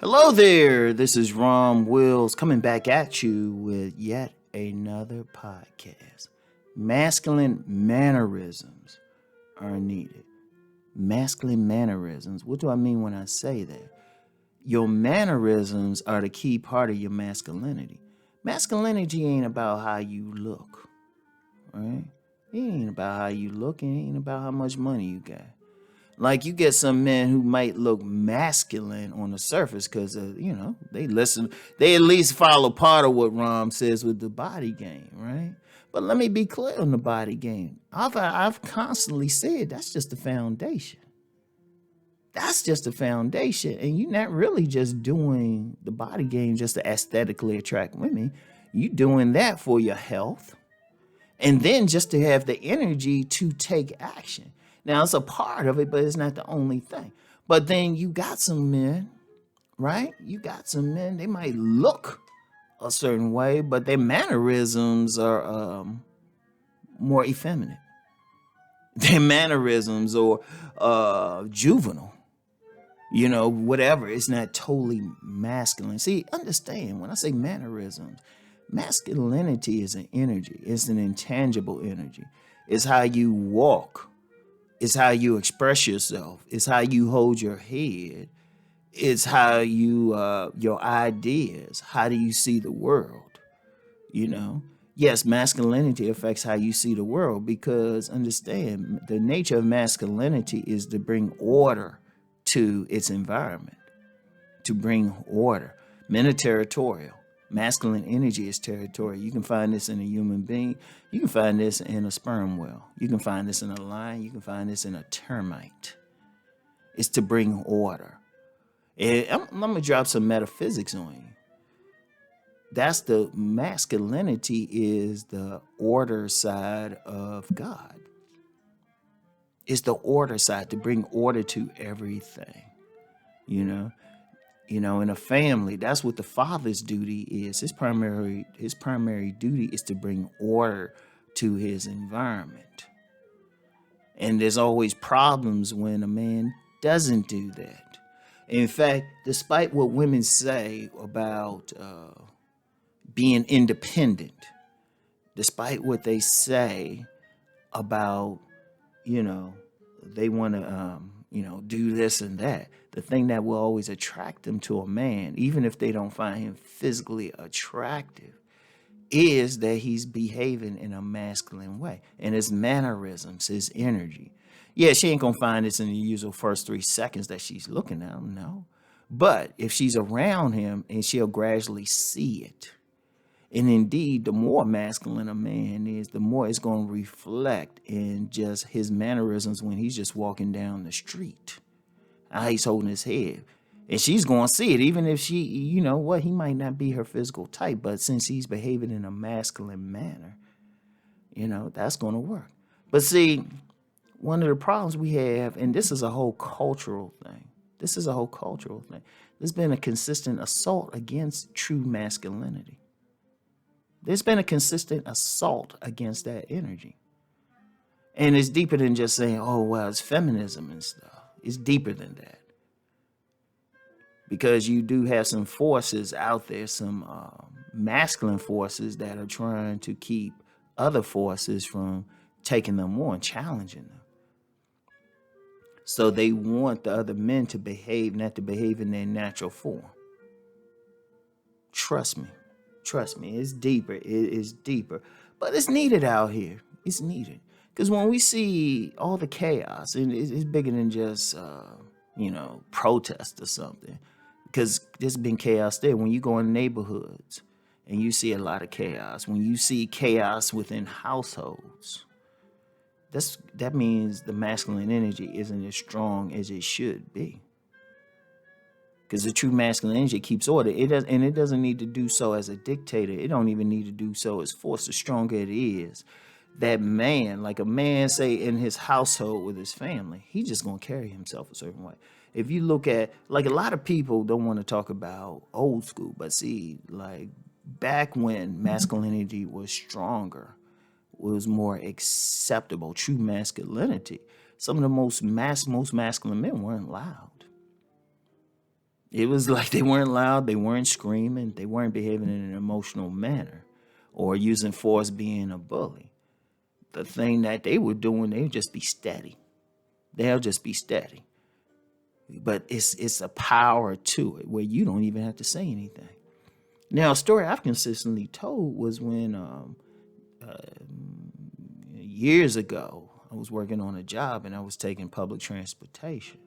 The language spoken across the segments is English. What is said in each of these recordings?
Hello there, this is Rom Wills coming back at you with yet another podcast. Masculine mannerisms are needed. Masculine mannerisms. What do I mean when I say that? Your mannerisms are the key part of your masculinity. Masculinity ain't about how you look, right? It ain't about how you look, it ain't about how much money you got. Like you get some men who might look masculine on the surface because they listen, they at least follow part of what Rom says with the body game, right? But let me be clear on the body game. I've constantly said that's just the foundation. That's just the foundation, and you're not really just doing the body game just to aesthetically attract women. You doing that for your health, and then just to have the energy to take action. Now, it's a part of it, but it's not the only thing. But then you got some men, right? You got some men, they might look a certain way, but their mannerisms are more effeminate. Their mannerisms are juvenile, whatever. It's not totally masculine. See, understand when I say mannerisms, masculinity is an energy, it's an intangible energy. It's how you walk. It's how you express yourself. It's how you hold your head. It's how you, your ideas. How do you see the world? Yes, masculinity affects how you see the world because understand the nature of masculinity is to bring order to its environment, to bring order. Men are territorial. Masculine energy is territorial. You can find this in a human being. You can find this in a sperm whale. You can find this in a lion. You can find this in a termite. It's to bring order. And I'm going to drop some metaphysics on you. That's the masculinity is the order side of God. It's the order side to bring order to everything, in a family, that's what the father's duty is. His primary duty is to bring order to his environment. And there's always problems when a man doesn't do that. In fact, despite what women say about being independent, despite what they say about, they want to, do this and that. The thing that will always attract them to a man, even if they don't find him physically attractive, is that he's behaving in a masculine way. And his mannerisms, his energy. Yeah, she ain't going to find this in the usual first 3 seconds that she's looking at him, no. But if she's around him, and she'll gradually see it. And indeed, the more masculine a man is, the more it's going to reflect in just his mannerisms when he's just walking down the street. How he's holding his head. And she's going to see it, even if she, he might not be her physical type, but since he's behaving in a masculine manner, that's going to work. But see, one of the problems we have, and this is a whole cultural thing. There's been a consistent assault against true masculinity. There's been a consistent assault against that energy. And it's deeper than just saying, oh, well, it's feminism and stuff. It's deeper than that. Because you do have some forces out there, some masculine forces that are trying to keep other forces from taking them on, challenging them. So they want the other men to behave, not to behave in their natural form. Trust me, it's deeper. It is deeper. But it's needed out here. It's needed. Because when we see all the chaos, and it's bigger than just, protest or something. Because there's been chaos there. When you go in neighborhoods and you see a lot of chaos, when you see chaos within households, that means the masculine energy isn't as strong as it should be. Because the true masculine energy keeps order. It doesn't need to do so as a dictator. It don't even need to do so as force. The stronger it is, that man, like a man, say, in his household with his family, he's just going to carry himself a certain way. If you look at, like, a lot of people don't want to talk about old school, but see, like, back when masculinity was stronger, was more acceptable, true masculinity, some of the most masculine men weren't loud. It was like they weren't loud, they weren't screaming, they weren't behaving in an emotional manner or using force being a bully. The thing that they were doing, they would just be steady. They'll just be steady. But it's a power to it where you don't even have to say anything. Now, a story I've consistently told was when years ago, I was working on a job and I was taking public transportation.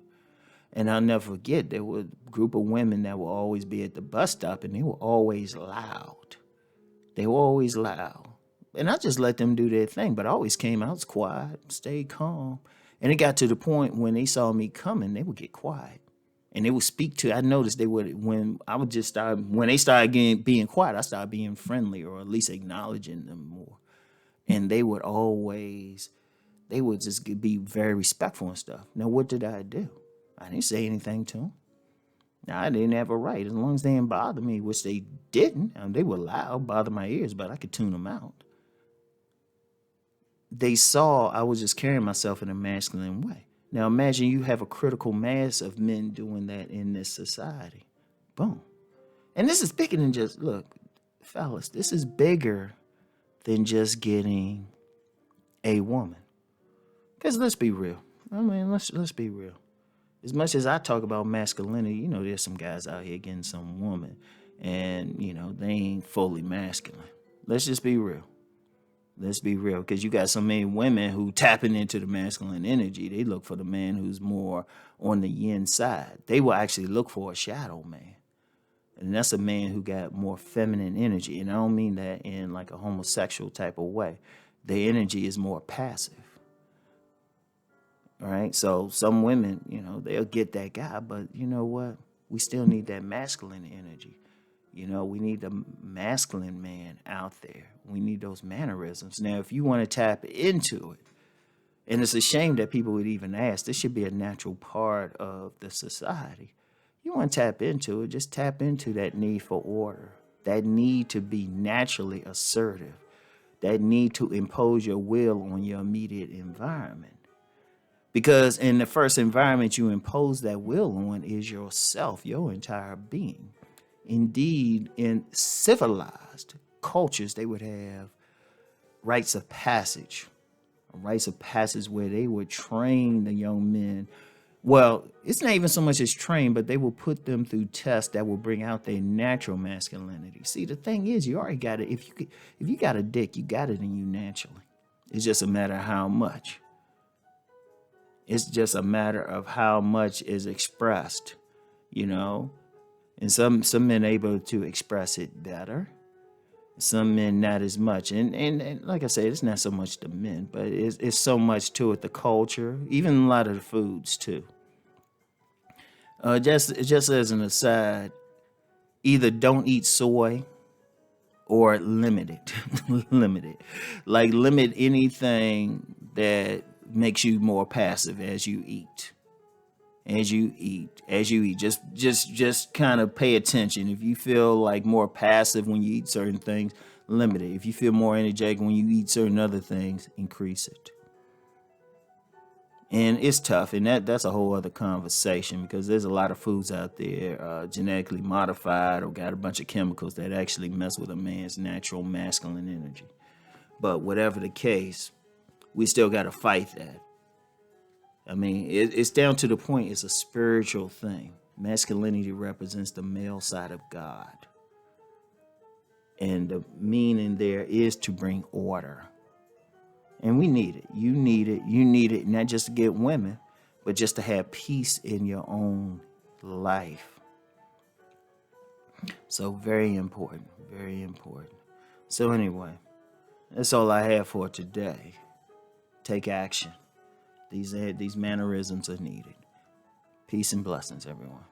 And I'll never forget, there were a group of women that would always be at the bus stop and they were always loud. They were always loud. And I just let them do their thing, but I always came out quiet, stayed calm. And it got to the point when they saw me coming, they would get quiet. And they would speak to, I noticed they would, when they started being quiet, I started being friendly or at least acknowledging them more. And they would just be very respectful and stuff. Now, what did I do? I didn't say anything to them. Now, I didn't have a right. As long as they didn't bother me, which they didn't. They were loud, bother my ears, but I could tune them out. They saw I was just carrying myself in a masculine way. Now, imagine you have a critical mass of men doing that in this society. Boom. And this is bigger than just, look, fellas, this is bigger than just getting a woman. Because let's be real. Let's be real. As much as I talk about masculinity, there's some guys out here getting some woman and, they ain't fully masculine. Let's just be real. Let's be real, because you got so many women who tapping into the masculine energy. They look for the man who's more on the yin side. They will actually look for a shadow man. And that's a man who got more feminine energy. And I don't mean that in like a homosexual type of way. Their energy is more passive. All right. So some women, they'll get that guy, but you know what? We still need that masculine energy. We need the masculine man out there. We need those mannerisms. Now, if you want to tap into it, and it's a shame that people would even ask, this should be a natural part of the society. You want to tap into it, just tap into that need for order, that need to be naturally assertive, that need to impose your will on your immediate environment. Because in the first environment you impose that will on is yourself, your entire being. Indeed, in civilized cultures, they would have rites of passage where they would train the young men. Well, it's not even so much as train, but they will put them through tests that will bring out their natural masculinity. See, the thing is, you already got it. If you got a dick, you got it in you naturally. It's just a matter of how much. It's just a matter of how much is expressed, And some men are able to express it better. Some men not as much. And like I said, it's not so much the men, but it's so much to it, the culture, even a lot of the foods too. Just as an aside, either don't eat soy or limit it. Limit it. Like limit anything that makes you more passive as you eat. Just kind of pay attention. If you feel like more passive when you eat certain things, limit it. If you feel more energetic when you eat certain other things, increase it. And it's tough, and that's a whole other conversation, because there's a lot of foods out there genetically modified or got a bunch of chemicals that actually mess with a man's natural masculine energy. But whatever the case, we still got to fight that. It's down to the point, it's a spiritual thing. Masculinity represents the male side of God. And the meaning there is to bring order. And we need it. You need it. You need it, not just to get women, but just to have peace in your own life. So very important. Very important. So anyway, that's all I have for today. Take action. These mannerisms are needed. Peace and blessings, everyone.